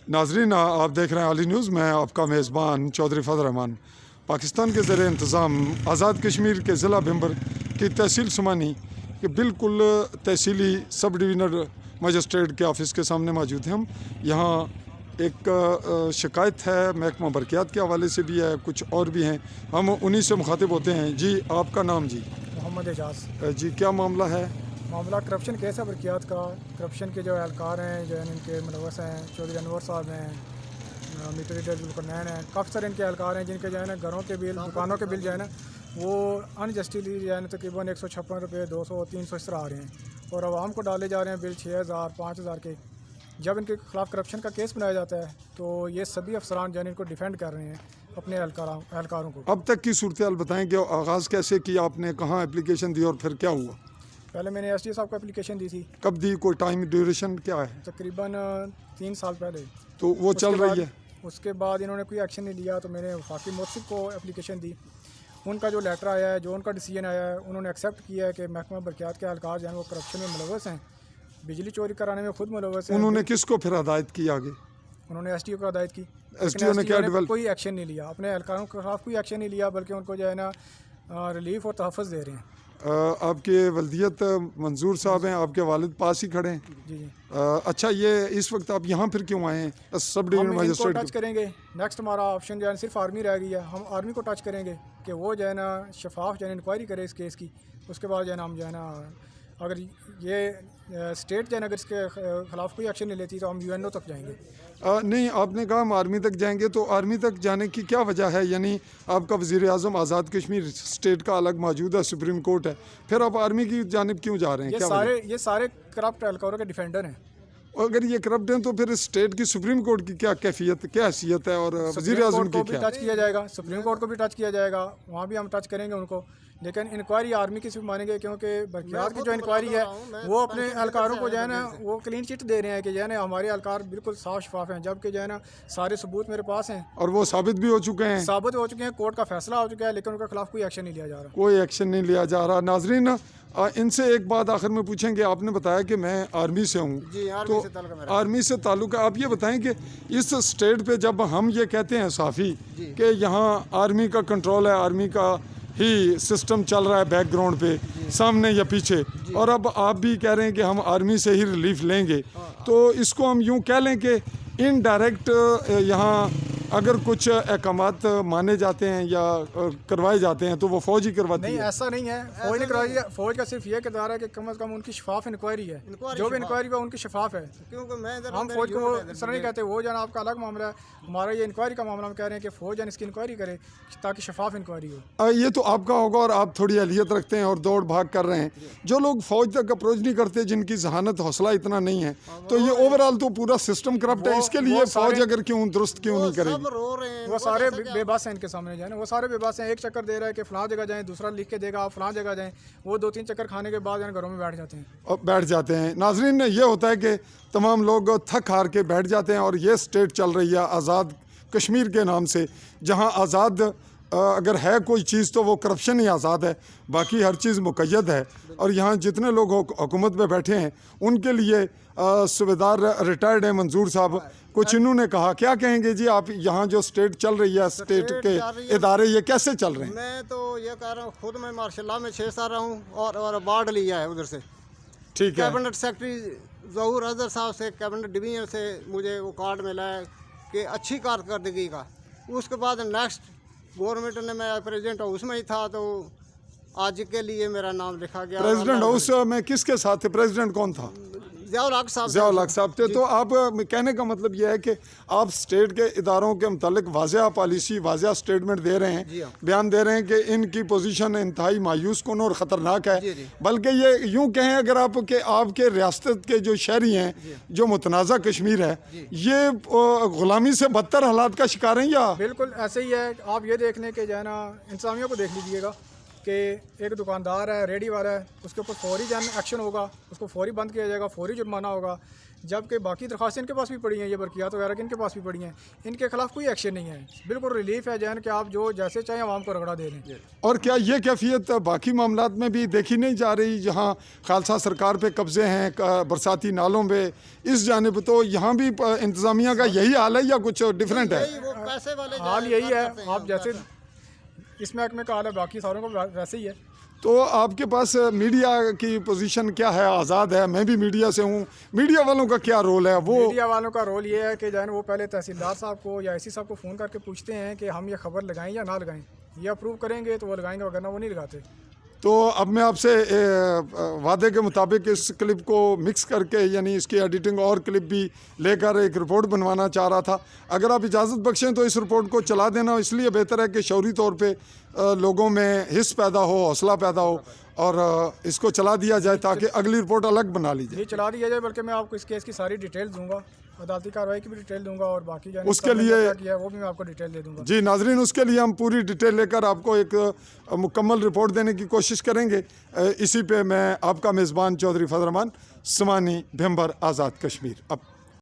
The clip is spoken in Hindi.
नाजरीन, आप देख रहे हैं आली न्यूज़। मैं आपका मेज़बान चौधरी फजल रहमान। पाकिस्तान के ज़र इंतज़ाम आज़ाद कश्मीर के ज़िला भिम्बर की तहसील सुमानी के बिल्कुल तहसीली सब डिवीज़नल मजिस्ट्रेट के ऑफ़िस के सामने मौजूद हैं। हम यहाँ एक शिकायत है महकमा बरक़ियात के हवाले से भी है, कुछ और भी हैं, हम उन्हीं से मुखातिब होते हैं। जी, आपका नाम? जी, मोहम्मद एजाज। जी, क्या मामला है? मामला करप्शन केस है बरक़ियात का। करप्शन के जो एहलकार हैं, जो इनके मुलव्वस हैं, चौधरी अनवर साहब हैं, मीटर रीडर जुल्करनैन हैं, काफ़ी सारे इनके एहलकार हैं जिनके जो है ना घरों के बिल, दुकानों के बिल जो है ना वो अनजस्टिसली जो है ना तकरीबन 156 रुपये, 200, 300 इस तरह आ रहे हैं और आवाम को डाले जा रहे हैं बिल 6000, 5000 के। जब इनके खिलाफ करप्शन का केस बनाया जाता है तो ये सभी अफसरान जो है इनको डिफेंड कर रहे हैं अपने एहलकारों को। अब तक की सूरत हाल बताएँ कि आगाज़ कैसे किया आपने, कहाँ एप्लीकेशन दी और फिर क्या हुआ? पहले मैंने एसडीओ साहब को एप्लीकेशन दी थी। कब दी? कोई टाइम ड्यूरेशन क्या है? तकरीबन 3 साल पहले। तो वो चल रही है? उसके बाद इन्होंने कोई एक्शन नहीं लिया तो मैंने वफाकी मोहसिब को एप्लीकेशन दी। उनका जो लेटर आया है, जो उनका डिसीजन आया है, उन्होंने एक्सेप्ट किया है कि महकमा बरक़ियात के एहलकार जो हैं वो करप्शन में मुलव्वस हैं, बिजली चोरी कराने में खुद मुलव्वस हैं। उन्होंने किसको फिर हदायत की आगे? उन्होंने एसडीओ को हदायत की। एसडीओ ने क्या डेवलप? कोई एक्शन नहीं लिया, अपने एहलकारों के खिलाफ कोई एक्शन नहीं लिया, बल्कि उनको जो है ना रिलीफ और तहफ़्फ़ुज़ दे रहे हैं। आपके वल्दियत मंजूर साहब हैं, आपके वालिद पास ही खड़े हैं? जी जी। अच्छा, ये इस वक्त आप यहाँ फिर क्यों आए हैं सब डिवीजन हम इनको टच मजिस्ट्रेट? करेंगे। नेक्स्ट हमारा ऑप्शन जो है सिर्फ आर्मी रह गई है। हम आर्मी को टच करेंगे कि वो जो है ना शफाफ जो है इंक्वायरी करे इस केस की। उसके बाद जो है ना हम जो है ना अगर ये स्टेट जो है ना अगर इसके खिलाफ कोई एक्शन नहीं लेती तो हम यूएनओ तक जाएंगे। नहीं, आपने कहा हम आर्मी तक जाएंगे, तो आर्मी तक जाने की क्या वजह है? यानी आपका वज़ीर आज़म आज़ाद कश्मीर स्टेट का अलग मौजूद है, सुप्रीम कोर्ट है, फिर आप आर्मी की जानिब क्यों जा रहे हैं? ये सारे करप्ट एहलकारों के डिफेंडर हैं। अगर ये करप्ट हैं तो फिर स्टेट की सुप्रीम कोर्ट की क्या कैफियत, क्या हैसियत है, और वज़ीर आज़म की क्या? टच किया जाएगा, सुप्रीम कोर्ट को भी टच किया जाएगा, वहाँ भी हम टच करेंगे उनको। लेकिन इंक्वायरी आर्मी की सिर्फ मानेंगे, क्योंकि बरक़ियात की जो इंक्वायरी है वो अपने एहलकारों को जो है ना वो क्लीन चिट दे रहे हैं कि जो है ना हमारे एहलकार बिल्कुल साफ शफाफ हैं, जबकि जो है ना सारे सबूत मेरे पास हैं और वो साबित भी हो चुके हैं। कोर्ट का फैसला हो चुका है, लेकिन उनके खिलाफ कोई एक्शन नहीं लिया जा रहा। कोई एक्शन नहीं लिया जा रहा। नाजरीन, इनसे एक बात आखिर में पूछेंगे। आपने बताया कि मैं आर्मी से हूँ, तो आर्मी से ताल्लुक है। आप ये बताएं कि इस स्टेट पे जब हम ये कहते हैं साफ़ी कि यहाँ आर्मी का कंट्रोल है, आर्मी का ही सिस्टम चल रहा है बैकग्राउंड पे, सामने या पीछे, और अब आप भी कह रहे हैं कि हम आर्मी से ही रिलीफ लेंगे, तो इसको हम यूँ कह लें कि इनडायरेक्ट यहाँ अगर कुछ अहकामात माने जाते हैं या करवाए जाते हैं तो वो फ़ौज ही करवाती नहीं, है? ऐसा नहीं है। फौज ने करवाई है। फौज का सिर्फ ये किरदार है कि कम से कम उनकी शफाफ इंक्वायरी है। जो भी इंक्वायरी है उनकी शफाफ है। हम फौज को सर नहीं कहते, वो जाना आपका अलग मामला है। हमारा ये इंक्वायरी का मामला हम कह रहे हैं कि फौज जान इसकी इंक्वायरी करे ताकि शफाफ इंक्वायरी हो। ये तो आपका होगा और आप थोड़ी अहलियत रखते हैं और दौड़ भाग कर रहे हैं। जो लोग फ़ौज तक अप्रोच नहीं करते, जिनकी जहानत हौसला इतना नहीं है, तो ये ओवरऑल तो पूरा सिस्टम करप्ट है। इसके लिए फ़ौज अगर क्यों दुरुस्त क्यों नहीं करेगी? वो सारे बेबस हैं इनके सामने जाए ना, वो सारे बेबस हैं। एक चक्कर दे रहा है कि फलां जगह जाएं, दूसरा लिख के देगा आप फलां जगह जाएं। वो 2-3 चक्कर खाने के बाद घरों में बैठ जाते हैं और बैठ जाते हैं। नाजरीन, ये होता है कि तमाम लोग थक हार के बैठ जाते हैं और ये स्टेट चल रही है आज़ाद कश्मीर के नाम से, जहाँ आज़ाद अगर है कोई चीज़ तो वो करप्शन ही आज़ाद है, बाकी हर चीज़ मुक़य्यद है। और यहाँ जितने लोग हुकूमत में बैठे हैं उनके लिए सूबेदार रिटायर्ड हैं मंजूर साहब, कुछ इन्होंने कहा। क्या कहेंगे जी आप? यहाँ जो स्टेट चल रही है, स्टेट के इदारे ये कैसे चल रहे हैं? मैं तो ये कह रहा हूँ, खुद मैं मार्शल में 6 साल रहा हूँ और अवार्ड लिया है उधर से। ठीक है। कैबिनेट सेक्रेटरी ज़हूर अजहर साहब से, कैबिनेट डिवीजन से मुझे वो कार्ड मिला है कि अच्छी कारकर्दगी का। उसके बाद नेक्स्ट गवर्नमेंट ने, मैं प्रेसिडेंट हाउस में ही था, तो आज के लिए मेरा नाम लिखा गया। प्रेसिडेंट हाउस में किसके साथ थे? प्रेसिडेंट कौन था? ज़ियाउल हक साहब। ज़ियाउल हक साहब थे। तो आप कहने का मतलब यह है कि आप स्टेट के इदारों के मुतालिक वाज़ेह पॉलिसी, वाज़ेह स्टेटमेंट दे रहे हैं, बयान दे रहे हैं कि इनकी पोजीशन इंतहाई मायूस कुन और ख़तरनाक है। बल्कि ये यूँ कहें अगर आप कि आपके रियासत के जो शहरी हैं, जो मुतनाज़ा कश्मीर है, ये ग़ुलामी से बदतर हालात का शिकार हैं या? बिल्कुल ऐसे ही है। आप ये देख लें कि जो है ना इंतज़ामिया को देख लीजिएगा कि एक दुकानदार है, रेडी वाला है, उसके ऊपर फौरी जन एक्शन होगा, उसको फौरी बंद किया जाएगा, फौरी जुर्माना होगा। जबकि बाकी दरख्वास्तें इनके पास भी पड़ी हैं, ये बरकियात वगैरह की इनके पास भी पड़ी हैं, इनके खिलाफ कोई एक्शन नहीं है। बिल्कुल रिलीफ है जैन कि आप जो जैसे चाहें आवाम को रगड़ा दे दें। और क्या ये कैफियत बाकी मामलात में भी देखी नहीं जा रही, जहाँ खालसा सरकार पे कब्जे हैं बरसाती नालों पे, इस जानिब तो यहाँ भी इंतज़ामिया का यही हाल है या कुछ डिफरेंट है? वो पैसे वाले हाल यही है, आप जैसे इस महकमे का हाल है बाकी सारों को वैसे ही है। तो आपके पास मीडिया की पोजीशन क्या है? आज़ाद है, मैं भी मीडिया से हूँ, मीडिया वालों का क्या रोल है? वो मीडिया वालों का रोल ये है कि जो है वो पहले तहसीलदार साहब को या एसी साहब को फ़ोन करके पूछते हैं कि हम ये खबर लगाएं या ना लगाएं, ये अप्रूव करेंगे तो वो लगाएंगे, वरना वो नहीं लगाते। तो अब मैं आपसे वादे के मुताबिक इस क्लिप को मिक्स करके, यानी इसकी एडिटिंग और क्लिप भी लेकर एक रिपोर्ट बनवाना चाह रहा था। अगर आप इजाज़त बख्शें तो इस रिपोर्ट को चला देना इसलिए बेहतर है कि शौरी तौर पे लोगों में हिस्स पैदा हो, हौसला पैदा हो, और इसको चला दिया जाए ताकि अगली रिपोर्ट अलग बना ली जाए। ये चला दिया जाए, बल्कि मैं आपको इस केस की सारी डिटेल दूंगा, अदालती कार्रवाई की भी डिटेल दूंगा, और बाकी जो उसके लिए क्या किया है वो भी मैं आपको डिटेल दे दूंगा। जी नाजरीन, उसके लिए हम पूरी डिटेल लेकर आपको एक मुकम्मल रिपोर्ट देने की कोशिश करेंगे। इसी पे मैं आपका मेज़बान चौधरी फजल रहमान, समानी भिम्बर, आज़ाद कश्मीर। अब